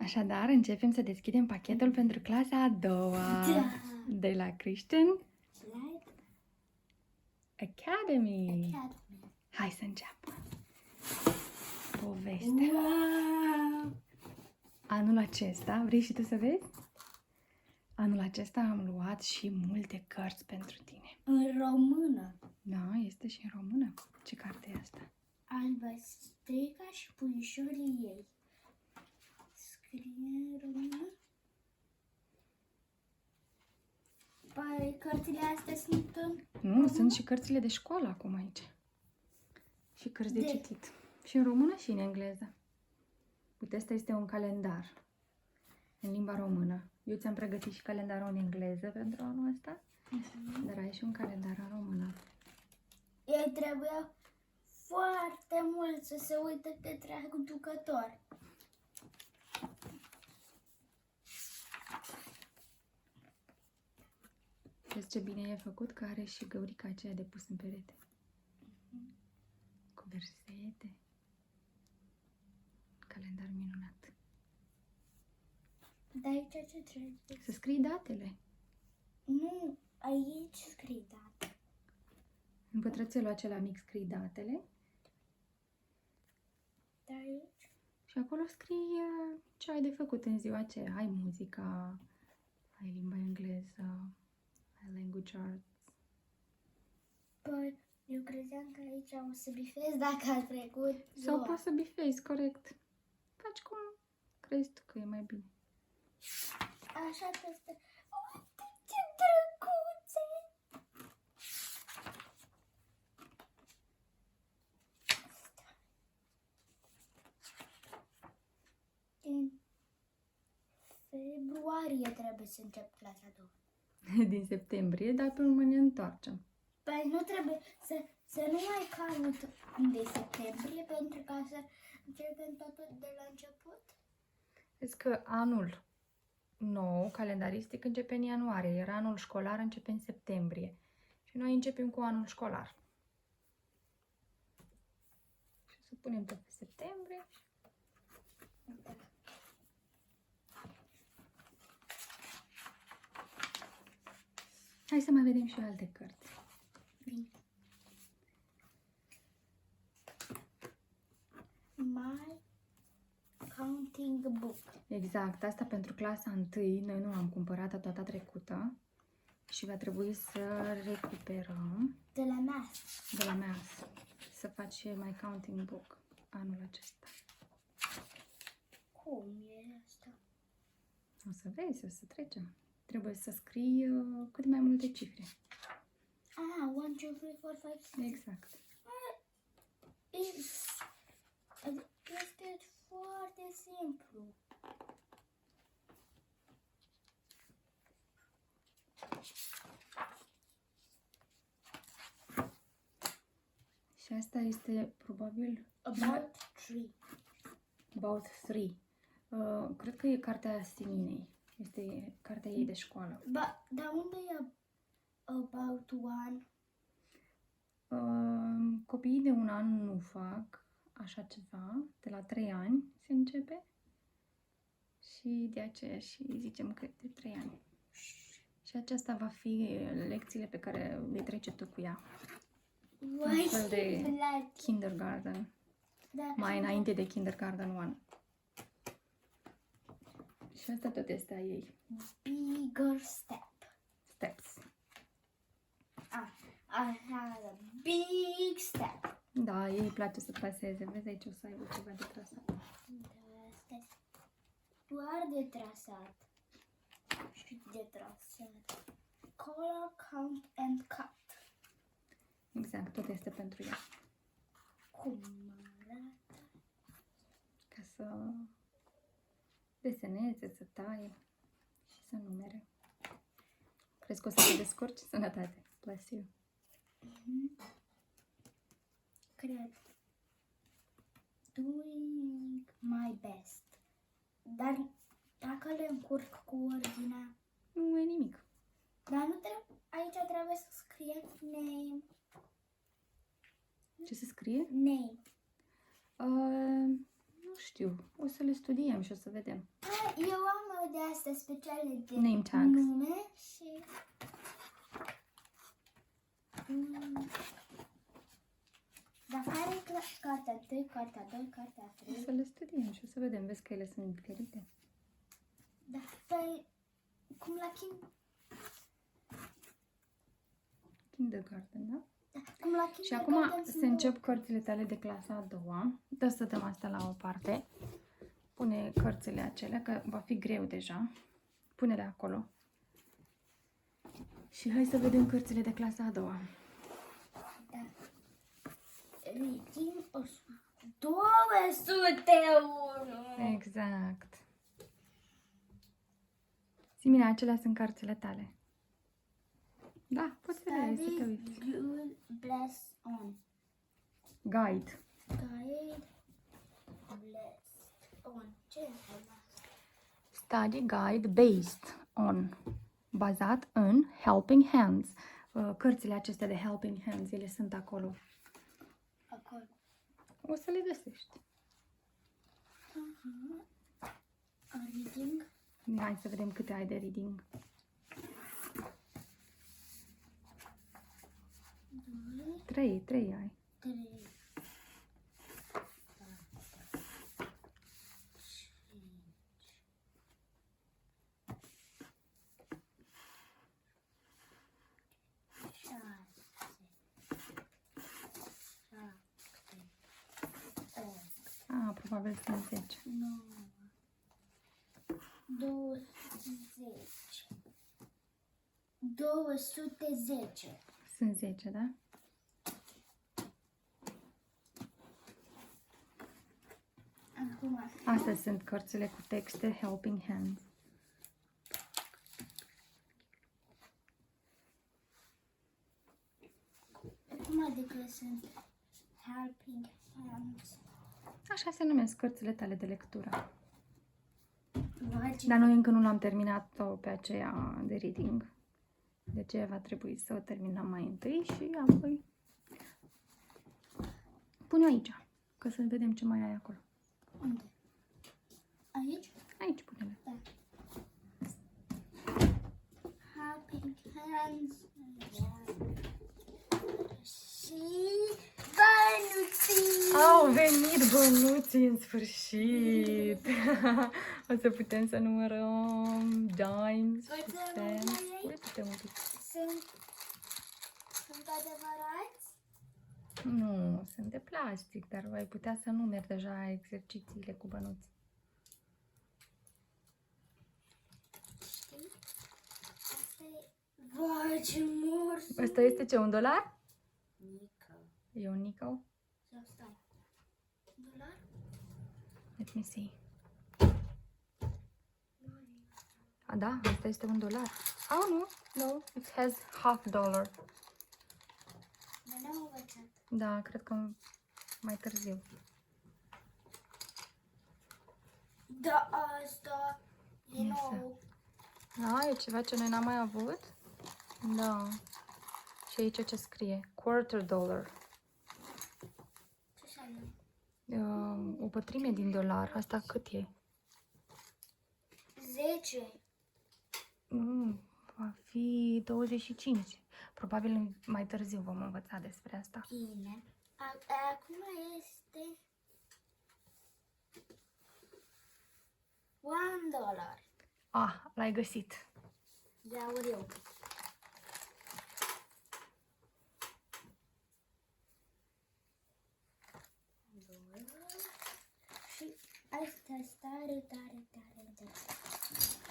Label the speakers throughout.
Speaker 1: Așadar, începem să deschidem pachetul pentru clasa a doua de la Christian Academy. Hai să înceapă povestea.
Speaker 2: Wow!
Speaker 1: Anul acesta, vrei și tu să vezi? Anul acesta am luat și multe cărți pentru tine.
Speaker 2: În română.
Speaker 1: Da, este și în română. Ce carte e asta?
Speaker 2: Albastrica și puișorii ei. Scrie în română? Păi, cărțile astea sunt în...
Speaker 1: Nu, sunt și cărțile de școală acum aici. Și cărți de citit. Și în română și în engleză. Uite, ăsta este un calendar în limba română. Eu ți-am pregătit și calendarul în engleză pentru anul ăsta, dar ai și un calendar în română.
Speaker 2: Ei trebuia foarte mult să se uite către aducător.
Speaker 1: Vezi ce bine e făcut, că are și găurica aceea de pus în perete. Cu versete. Calendar minunat.
Speaker 2: Dar aici ce trebuie?
Speaker 1: Să scrii datele.
Speaker 2: Nu, aici scrie data.
Speaker 1: În pătrățelul acela mic scrii datele
Speaker 2: Dar aici?
Speaker 1: și acolo scrii ce ai de făcut în ziua aceea. Ai muzica, ai limba engleză, ai language arts.
Speaker 2: Păi, eu credeam că aici o să bifez dacă a trecut
Speaker 1: Sau
Speaker 2: ziua.
Speaker 1: poți să bifezi, corect. Faci cum crezi tu că e mai bine.
Speaker 2: Așa peste... Uite ce drăguțe! Din februarie trebuie să încep clasa a doua.
Speaker 1: Din septembrie, dar pe urmă ne întoarcem.
Speaker 2: Păi nu trebuie să nu mai caut de septembrie pentru ca să începem totul de la început.
Speaker 1: Vezi că anul nou, calendaristic, începe în ianuarie, iar anul școlar începe în septembrie. Și noi începem cu anul școlar. Și să punem tot pe septembrie. Hai să mai vedem și alte cărți.
Speaker 2: Bine. My counting book.
Speaker 1: Exact, asta pentru clasa 1, noi nu am cumpărat-o data trecută și va trebui să recuperăm
Speaker 2: De la math.
Speaker 1: de la Math, să faci My Counting Book anul acesta.
Speaker 2: Cum e asta?
Speaker 1: O să vezi, o să trecem. Trebuie să scrii cât mai multe cifre.
Speaker 2: Ah, 1, 2, 3, 4, 5, 6.
Speaker 1: Exact.
Speaker 2: Este foarte simplu.
Speaker 1: Și asta este probabil
Speaker 2: About 3.
Speaker 1: About 3. Cred că e cartea Siminei. Este cartea ei de școală.
Speaker 2: Dar unde e about 1?
Speaker 1: Copiii de 1 an nu fac așa ceva. De la 3 ani se începe. Și de aceea și zicem că de 3 ani. Și aceasta va fi lecțiile pe care le trece tu cu ea. Un fel de kindergarten.
Speaker 2: Da.
Speaker 1: Mai înainte de kindergarten 1. Și asta tot este a ei.
Speaker 2: Bigger step.
Speaker 1: Steps.
Speaker 2: I had a big step.
Speaker 1: Da, ei îi place să traseze. Vezi, aici o să aibă ceva de trasat.
Speaker 2: Asta doar de trasat. Și de trasat. Color, count and cut.
Speaker 1: Exact, tot este pentru ea.
Speaker 2: Cum arată?
Speaker 1: Ca să deseneze, să taie și să numere. Crezi că o să te descurci? Sănătate. Bless you.
Speaker 2: Cred. Doing my best. Dar dacă le încurc cu ordinea,
Speaker 1: Nu e nimic.
Speaker 2: dar nu trebuie, aici trebuie să scrie name.
Speaker 1: Ce se scrie?
Speaker 2: Name.
Speaker 1: Nu știu. O să să le studiem și o să vedem.
Speaker 2: Eu am de astea speciale de
Speaker 1: Name tags.
Speaker 2: nume și... Dar care e cartea 1, cartea 2, cartea 3?
Speaker 1: Să le studiem și o să vedem. Vezi că ele sunt diferite.
Speaker 2: Da, păi, cum la
Speaker 1: Kindergarten, da?
Speaker 2: cum la
Speaker 1: Și acum se încep cărțile tale de clasa a doua. Dă să dăm asta la o parte. Pune cărțile acelea, că va fi greu deja. Pune-le acolo. Și hai să vedem cărțile de clasa a doua.
Speaker 2: Da. Reading 201.
Speaker 1: Exact. Simina, acelea sunt cărțile tale. Da, poți să le să te uiți.
Speaker 2: Good bless on.
Speaker 1: Guide.
Speaker 2: Guide bless on. Ce înseamnă?
Speaker 1: Study guide based on. Bazat în Helping Hands. Cărțile acestea de Helping Hands, ele sunt acolo.
Speaker 2: Acolo.
Speaker 1: O să le găsești.
Speaker 2: Reading.
Speaker 1: Hai să vedem câte ai de reading.
Speaker 2: 2,
Speaker 1: 3 ai.
Speaker 2: 3.
Speaker 1: Ah, probabil sunt 10.
Speaker 2: 9, 210.
Speaker 1: Sunt 10, da?
Speaker 2: Acum,
Speaker 1: Astea sunt cărțile cu texte Helping Hands.
Speaker 2: adică sunt helping hands.
Speaker 1: Așa se numesc cărțile tale de lectură.
Speaker 2: Vai, ce
Speaker 1: Dar noi încă nu l-am terminat-o pe aceea de reading. De aceea va trebui să o terminăm mai întâi și apoi pune aici, ca să vedem ce mai ai acolo.
Speaker 2: Unde? Aici?
Speaker 1: Aici pune-le.
Speaker 2: Da. Helping hands. Și bănuții.
Speaker 1: Au venit bănuții în sfârșit! O să putem să numărăm dimes și cents. Uite-te un pic.
Speaker 2: Sunt adevărați?
Speaker 1: Nu, sunt de plastic, dar ai putea să numeri deja exercițiile cu bănuți.
Speaker 2: Știi? Asta e... Vai, ce mors!
Speaker 1: Asta este ce, $1?
Speaker 2: Nickel.
Speaker 1: E un nickel?
Speaker 2: Sau stai. Dolar?
Speaker 1: Let me see. A, da, asta este $1. Oh, nu, no, it has $50.
Speaker 2: Noi n-am învățat.
Speaker 1: Da, cred că mai târziu.
Speaker 2: Da, asta e nou.
Speaker 1: Da, e ceva ce noi n-am mai avut? Da. Și aici ce scrie? $1/4.
Speaker 2: Ce înseamnă?
Speaker 1: O pătrime din dolar. Asta cât e?
Speaker 2: 10.
Speaker 1: Va fi 25. Probabil mai târziu vom învăța despre asta.
Speaker 2: Bine. Acum este $1.
Speaker 1: Ah, l-ai găsit.
Speaker 2: Ia ori eu. Și asta e tare.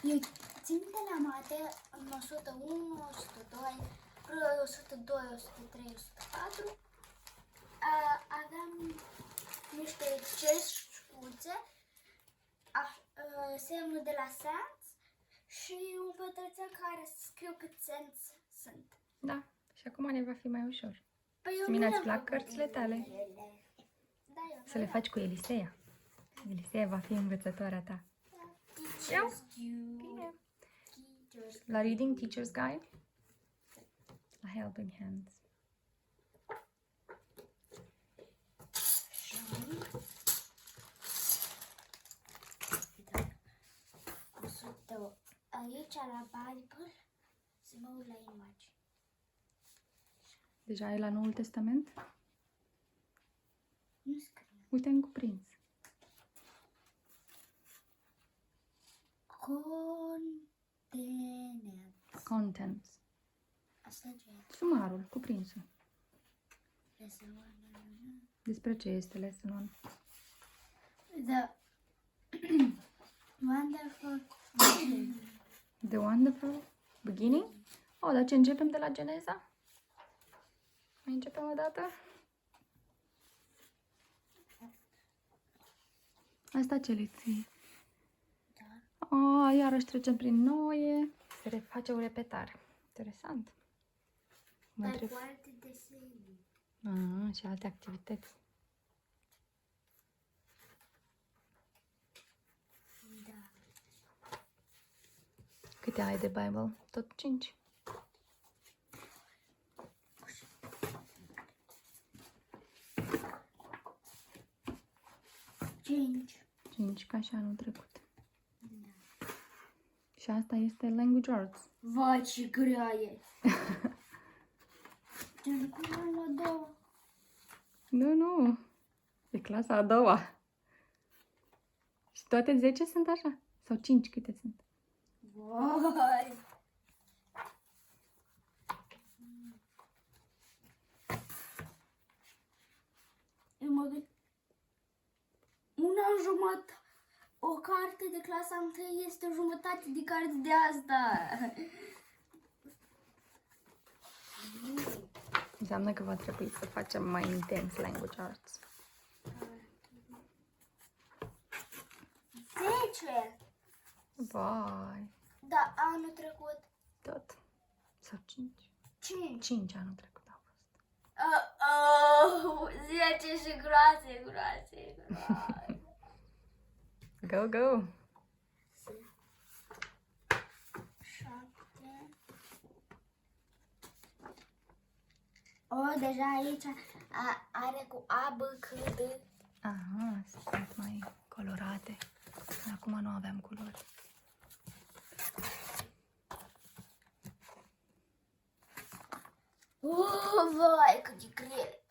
Speaker 2: Eu țin de la mate în 101, 102, 102, 103, 104. Aveam niște ceșcuțe, semnul de la cents și un pătrățel care scriu cât cents sunt.
Speaker 1: Da, și acum ne va fi mai ușor.
Speaker 2: Păi eu
Speaker 1: Simina,
Speaker 2: nu
Speaker 1: îți
Speaker 2: le-am
Speaker 1: plac
Speaker 2: făcut
Speaker 1: cărțile tale?
Speaker 2: Da, eu
Speaker 1: Să le faci cu Elisea. Elisea va fi învățătoarea ta.
Speaker 2: Teacher's
Speaker 1: Bine.
Speaker 2: Teacher's
Speaker 1: La Reading Teacher's Guide? La Helping Hands.
Speaker 2: Uite, aici la Bible să mă uit la imagini.
Speaker 1: Deja e la Noul Testament?
Speaker 2: Nu scrie.
Speaker 1: Uite în cuprins. Contents.
Speaker 2: Asta ce e?
Speaker 1: Sumarul, cuprinsul.
Speaker 2: Lesson 1.
Speaker 1: Despre ce este lesson 1?
Speaker 2: The wonderful
Speaker 1: The Wonderful Beginning? Oh, dar ce începem de la Geneza? Mai începem o dată? Asta ce lecție?
Speaker 2: Da.
Speaker 1: Oh, iarăși trecem prin Noe. Se reface o repetare. Interesant. Mă
Speaker 2: Dar
Speaker 1: întreb.
Speaker 2: cu alte desene.
Speaker 1: Și alte activități.
Speaker 2: Da.
Speaker 1: Câte ai de Bible? Tot 5.
Speaker 2: Cinci.
Speaker 1: 5 ca și anul trecut. Și asta este Language Arts.
Speaker 2: Vai, ce grea e! Deci cum am la două?
Speaker 1: Nu. E clasa a doua. Și toate 10 sunt așa? Sau 5 câte sunt?
Speaker 2: Vai! Eu mă gând... Una jumătate... O carte de clasa 1 este o jumătate de carte de asta.
Speaker 1: Înseamnă că va trebui să facem mai intens Language Arts.
Speaker 2: 10!
Speaker 1: Vai.
Speaker 2: Da, anul trecut
Speaker 1: Tot. Sau 5?
Speaker 2: 5.
Speaker 1: 5 anul trecut au fost.
Speaker 2: 10 și groase.
Speaker 1: Go, go!
Speaker 2: 7. Deja aici are cu A, B, C, D.
Speaker 1: Aha, sunt mai colorate. Acum nu aveam culori.
Speaker 2: Vai, cât de grele.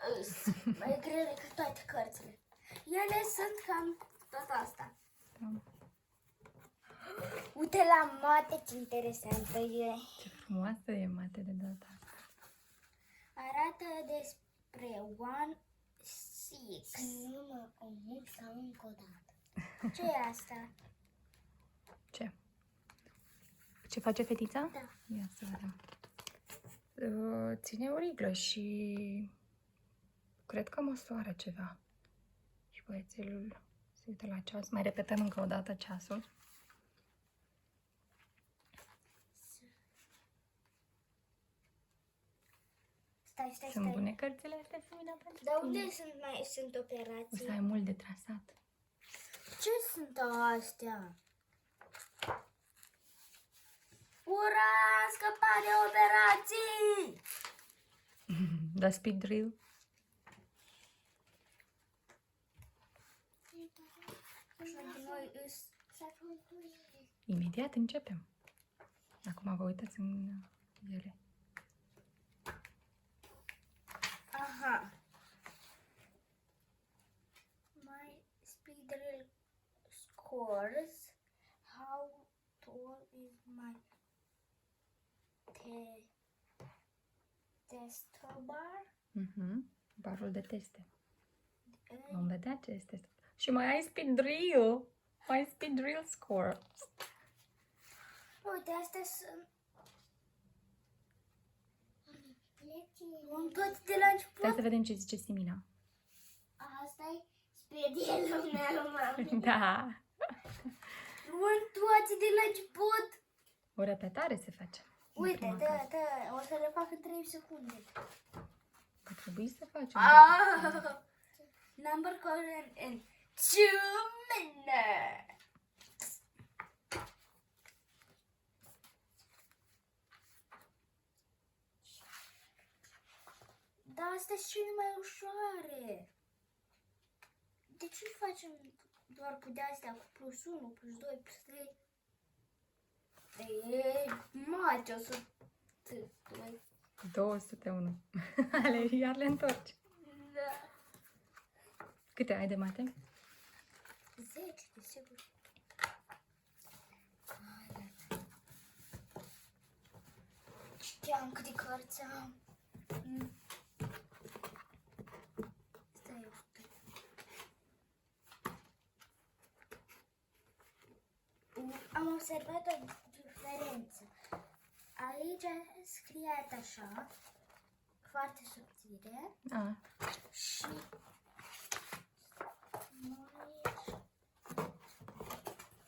Speaker 2: Mai grele ca toate cărțile. Ele sunt cam tot asta.
Speaker 1: Da.
Speaker 2: Uite la mate, ce interesantă e.
Speaker 1: Ce frumoasă e mate de data asta.
Speaker 2: Arată despre 1-6. Nu mă omul sau încă o dată. Ce e asta?
Speaker 1: Ce? Ce face fetița?
Speaker 2: Da.
Speaker 1: Ia să vedem. Ține o riglă și cred că măsoară ceva. Și băiețelul se uită la ceas. Mai repetăm încă o dată ceasul.
Speaker 2: Stai.
Speaker 1: Sunt bune cărțile astea, Simina, pentru
Speaker 2: Dar
Speaker 1: tine?
Speaker 2: unde sunt
Speaker 1: O să
Speaker 2: operații?
Speaker 1: ai mult de trasat.
Speaker 2: Ce sunt astea? Ura, am scăpat de operații!
Speaker 1: Da, speed drill. Imediat începem. Acum vă uitați în ele.
Speaker 2: Aha. My speed drill scores. How tall is my tester bar?
Speaker 1: Barul de teste. Vom vedea ce este. Și mai ai speed drill. Mai ai speed drill score.
Speaker 2: Uite, astea sunt... Am toate de la
Speaker 1: Stai
Speaker 2: început.
Speaker 1: să vedem ce zice Simina.
Speaker 2: Asta e spedielul meu, mami.
Speaker 1: Da.
Speaker 2: Luăm toate de la început.
Speaker 1: O repetare se face. în
Speaker 2: Uite,
Speaker 1: prima
Speaker 2: da,
Speaker 1: carte.
Speaker 2: o să le fac în 3 secunde.
Speaker 1: Va trebui să facem.
Speaker 2: Number correct in 2 minutes. Da, astea sunt cele mai ușoare. De ce nu facem doar cu de-astea, cu +1, +2, +3? E mare, 100.
Speaker 1: 201. Iar le întorci.
Speaker 2: Da.
Speaker 1: Câte ai de mate?
Speaker 2: 10, desigur. Știam câte cărți am. Stai, am observat o diferență. Aici scrie așa, foarte subțire,
Speaker 1: A,
Speaker 2: și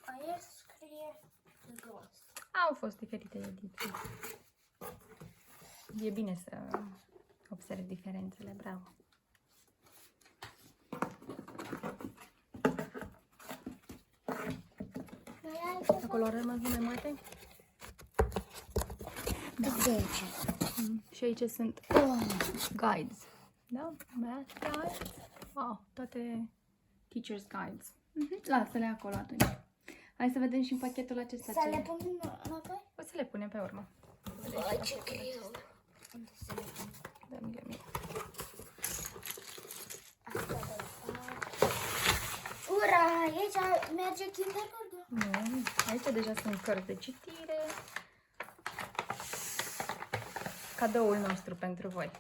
Speaker 2: aici scrie gros.
Speaker 1: au fost diferite ediții. E bine să observi diferențele, bravo. Acolo au rămas nume mate?
Speaker 2: 10.
Speaker 1: Și aici sunt guides. Da? Math guides. Wow, toate teacher's guides. Lasă-le acolo atunci. Hai să vedem și în pachetul acesta
Speaker 2: Să
Speaker 1: ce
Speaker 2: le
Speaker 1: e.
Speaker 2: punem înapoi?
Speaker 1: O să le punem pe urmă.
Speaker 2: Vai, ce greu. Unde să le pun?
Speaker 1: Dă-mi mie.
Speaker 2: Asta de fapt. Ura, aici merge kindergarten.
Speaker 1: Nu, aici deja sunt cărți de citire. Cadoul nostru pentru voi.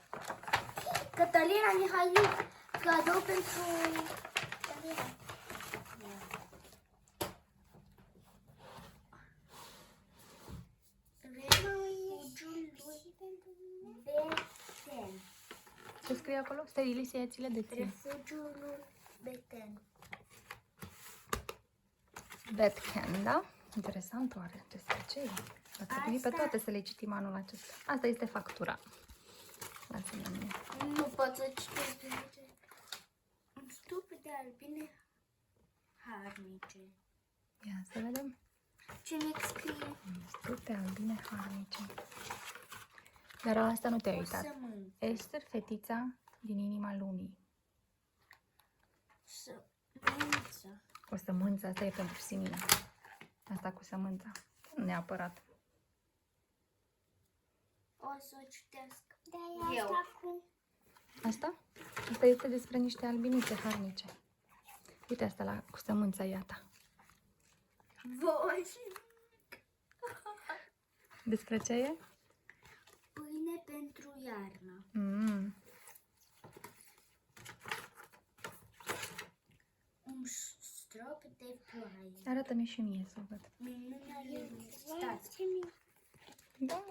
Speaker 2: Cătălina Mihaiu, cadou pentru Cătălina. Refugiul lui Beten.
Speaker 1: Ce scrie acolo? Sterilizațiile de ție.
Speaker 2: Refugiul lui Beten.
Speaker 1: Betcan, da? Interesant oare despre ce e. Va trebui pe
Speaker 2: Asta-
Speaker 1: toate să le citim anul acesta. Asta este factura. Lasă-mi mie.
Speaker 2: Nu pot să citesc pe aici. Un stup de albine harnice.
Speaker 1: Ia să vedem.
Speaker 2: Ce mi scrie?
Speaker 1: Stute albine harnice. Dar la asta nu te-ai
Speaker 2: O
Speaker 1: uitat.
Speaker 2: sămânță.
Speaker 1: Esther, fetița din inima lumii.
Speaker 2: Sămânță.
Speaker 1: O sămânță, asta e pentru Simina. Asta cu sămânța. Nu neapărat.
Speaker 2: O să o citesc. Eu.
Speaker 1: Asta? Asta este despre niște albinițe harnice. Uite asta cu sămânța, iată.
Speaker 2: Voi.
Speaker 1: Despre ce e?
Speaker 2: Pâine pentru iarnă. Un strop de ploaie.
Speaker 1: Arată-mi și mie să o văd.
Speaker 2: Minunea lui. Stați.
Speaker 1: Da.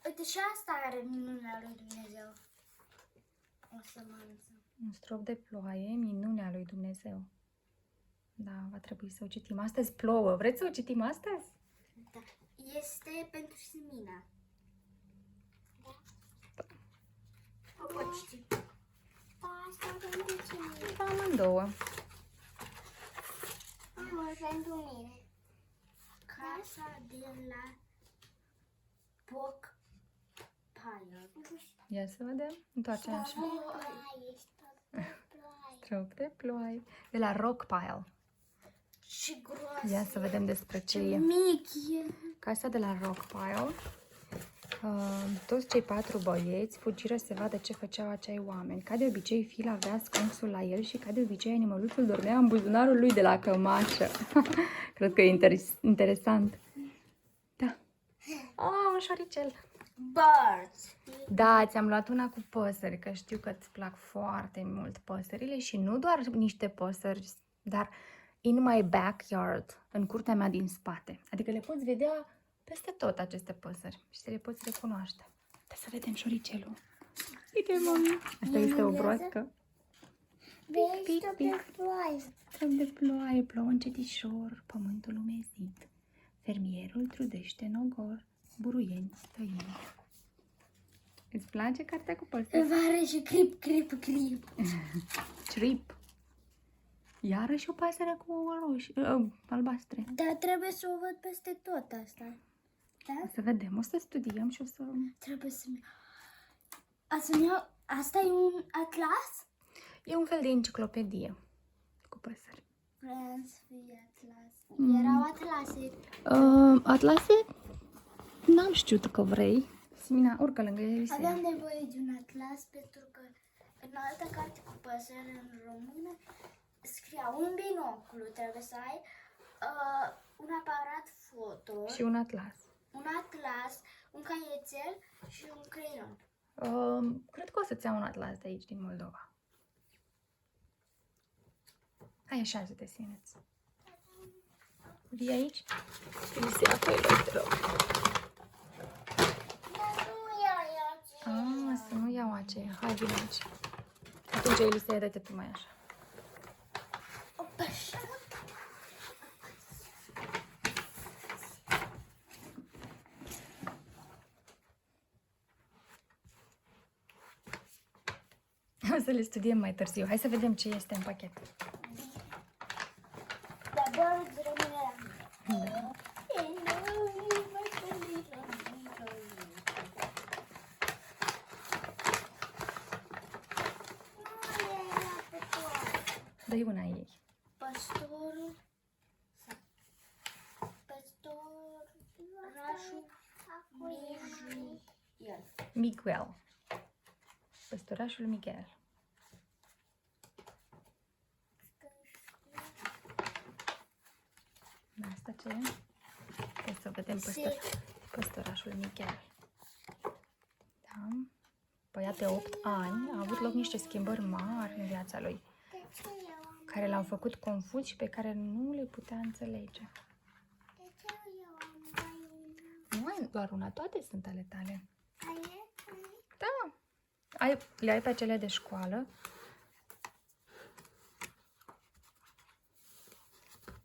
Speaker 2: Uite, și asta are minunea lui Dumnezeu. O sămânță.
Speaker 1: Un strop de ploaie, minunea lui Dumnezeu. Da, va trebui să o citim. Astăzi plouă. Vreți să o citim astăzi?
Speaker 2: Da. Este pentru Simina. Da. O pot citi. Da, asta pentru Simina.
Speaker 1: Da, amândouă.
Speaker 2: Pentru mine. Casa de la Poc Pile.
Speaker 1: Ia să vedem. Întoarce așa. Strop de ploaie. De la Rockpile.
Speaker 2: Și groasă.
Speaker 1: Ia să vedem despre ce
Speaker 2: Ce
Speaker 1: e.
Speaker 2: mic e.
Speaker 1: Casa de la Rockpile. Toți cei 4 băieți fugiră să vadă ce făceau acei oameni. Ca de obicei, Phil avea sconsul la el și ca de obicei, animăluțul dormea în buzunarul lui de la cămașă. Cred că e interesant. Da. Oh, un șoricel.
Speaker 2: Birds.
Speaker 1: Da, ți-am luat una cu păsări, că știu că îți plac foarte mult păsările și nu doar niște păsări, dar in my backyard, în curtea mea din spate. Adică le poți vedea peste tot aceste păsări și să le poți recunoaște. Hai să vedem șoricelul. Uite, mami. Asta este o broască.
Speaker 2: Vezi
Speaker 1: pic, pic.
Speaker 2: pe ploaie.
Speaker 1: Străm de ploaie, plouă încetișor, pământul umezit. Fermierul trudește în ogor, buruieni stăini. Îți place cartea cu păsări?
Speaker 2: Îmi are și crip, crip, crip.
Speaker 1: Trip. Iarăși o pasăre cu albastre.
Speaker 2: Dar trebuie să o văd peste tot asta. Da?
Speaker 1: O să vedem, o să studiem și o să...
Speaker 2: Trebuie să-mi... Asta e un atlas?
Speaker 1: E un fel de enciclopedie cu păsări.
Speaker 2: Vreau să fie atlas. Erau atlase.
Speaker 1: Atlase? N-am știut că vrei. Simina, urcă lângă Elisea.
Speaker 2: Aveam nevoie de un atlas pentru că în altă carte cu păsări în română scria un binoclu, trebuie să ai un aparat foto,
Speaker 1: Și un atlas.
Speaker 2: un atlas, un caietel și un creion.
Speaker 1: Cred că o să-ți iau un atlas de aici, din Moldova. Hai, așează-te, Sineț. Vii aici? Elisea, păi, te rog. Să nu iau aceea. Hai, vine aici. Atunci, Elisea, dă-te tu mai așa. O să le studiem mai târziu. Hai să vedem ce este în pachet.
Speaker 2: Dar doar rămâne la mine.
Speaker 1: Da. Dă-i una ei.
Speaker 2: Păstorașul Miguel.
Speaker 1: Miguel. Păstorașul Miguel. Asta ce e? Hai să vedem păstorașul Miguel. Da. Băiat de 8 ani a avut loc niște schimbări mari în viața lui, care l-au făcut confuz și pe care nu le putea înțelege. Nu ai doar una, toate sunt ale tale. Da. Le ai pe acele de școală.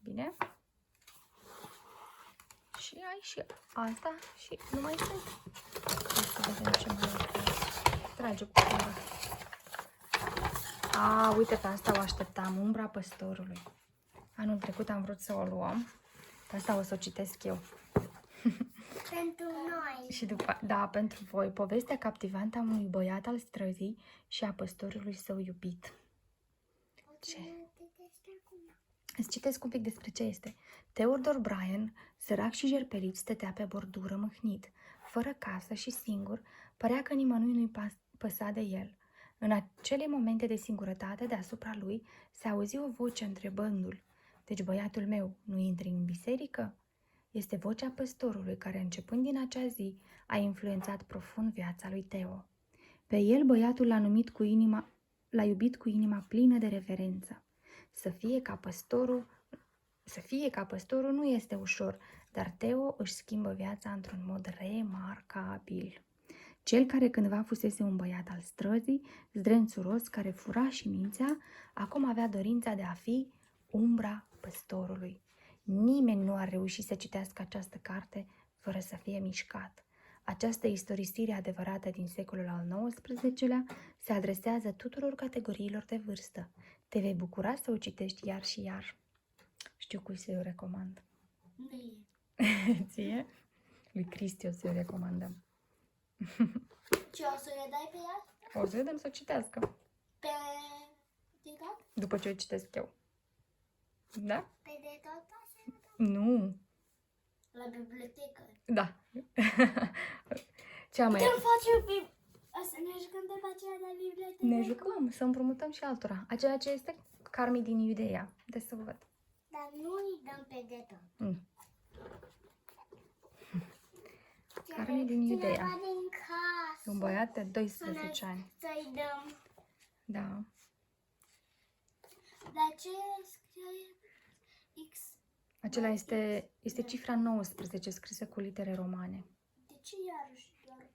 Speaker 1: Bine. Și ai și asta și nu mai sunt. Hai să vedem ce mai ai. Trage cu umbra. Uite, pe asta o așteptam, Umbra Păstorului. Anul trecut am vrut să o luăm. Pe asta o să o citesc eu.
Speaker 2: Pentru noi.
Speaker 1: Și după, da, pentru voi, povestea captivantă a unui băiat al străzii și a păstorului său iubit. Ce? Îți citesc un pic despre ce este. Theodore Bryan, sărac și jerpelit, stătea pe bordură mâhnit, fără casă și singur, părea că nimănui nu-i păsa de el. În acele momente de singurătate, deasupra lui, se auzi o voce întrebându-l: "Deci, băiatul meu, nu intri în biserică?" Este vocea păstorului care, începând din acea zi, a influențat profund viața lui Theo. Pe el, băiatul l-a iubit cu inima plină de reverență. Să fie ca păstorul nu este ușor, dar Theo își schimbă viața într-un mod remarcabil. Cel care cândva fusese un băiat al străzii, zdrențuros, care fura și mințea, acum avea dorința de a fi Umbra Păstorului. Nimeni nu a reușit să citească această carte fără să fie mișcat. Această istorisire adevărată din secolul al XIX-lea se adresează tuturor categoriilor de vârstă. Te vei bucura să o citești iar și iar. Știu cui să-i o recomand.
Speaker 2: Mie.
Speaker 1: Ție? Lui Cristi o să-i o recomandăm.
Speaker 2: Ce o să le dai pe ea?
Speaker 1: O să vedem să o citească.
Speaker 2: Pe de tot?
Speaker 1: După ce o citesc eu. Da?
Speaker 2: Pe de tot?
Speaker 1: Nu.
Speaker 2: La bibliotecă.
Speaker 1: Da. Ce am mai...
Speaker 2: Putem face să ne jucăm după aceea la bibliotecă?
Speaker 1: Ne jucăm, să împrumutăm și altora. Aceea ce este Carmi din Iudeea. De să văd.
Speaker 2: Dar nu îi dăm pe de tot.
Speaker 1: Carmi din Iudeea.
Speaker 2: Cineva din casă.
Speaker 1: Un băiat de 12 ani.
Speaker 2: Să-i dăm.
Speaker 1: Da.
Speaker 2: Dar ce scrie X?
Speaker 1: Acela este cifra 19 scrisă cu litere romane.
Speaker 2: De ce iarăși doar?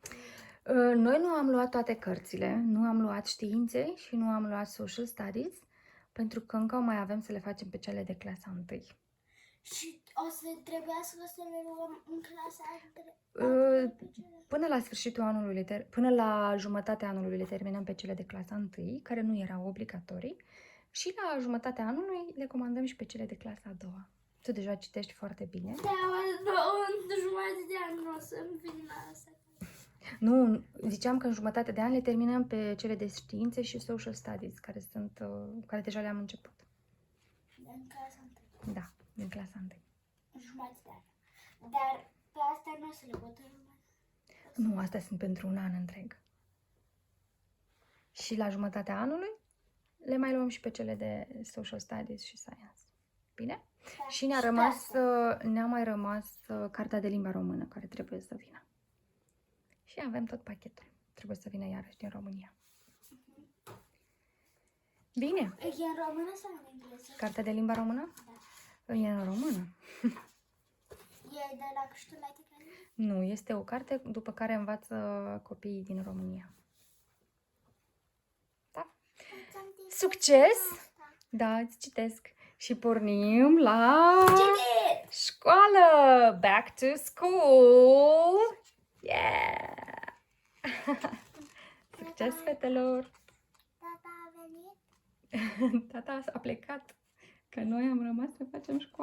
Speaker 1: Noi nu am luat toate cărțile, nu am luat științe și nu am luat social studies, pentru că încă mai avem să le facem pe cele de clasa 1.
Speaker 2: Și o să trebuiască să le luăm în clasa
Speaker 1: Până la sfârșitul anului, până la jumătatea anului le terminăm pe cele de clasa 1, care nu erau obligatorii, și la jumătatea anului le comandăm și pe cele de clasa 2. Tu deja citești foarte bine.
Speaker 2: Da, în jumătate de an nu o să-mi vină asta.
Speaker 1: Nu, ziceam că în jumătate de an le terminăm pe cele de științe și social studies, care deja le-am început.
Speaker 2: În clasa 1.
Speaker 1: Da, din clasa 1.
Speaker 2: jumătate de an. Dar pe astea nu o să le hotărâm.
Speaker 1: Nu, astea sunt pentru un an întreg. Și la jumătatea anului le mai luăm și pe cele de Social Studies și Science. Bine?
Speaker 2: Dar
Speaker 1: Și ne-a mai rămas cartea de limba română care trebuie să vină. Și avem tot pachetul. Trebuie să vină iarăși din România. Bine.
Speaker 2: E în română sau în engleză?
Speaker 1: Cartea de limba română?
Speaker 2: Da.
Speaker 1: E în română.
Speaker 2: E de la Câștul la Ticării?
Speaker 1: Nu, este o carte după care învață copiii din România. Da? Succes! Da, îți citesc. Și pornim la școală! Back to school! Yeah! Succes, fetelor!
Speaker 2: Tata a venit?
Speaker 1: Tata a plecat, că noi am rămas să facem școală.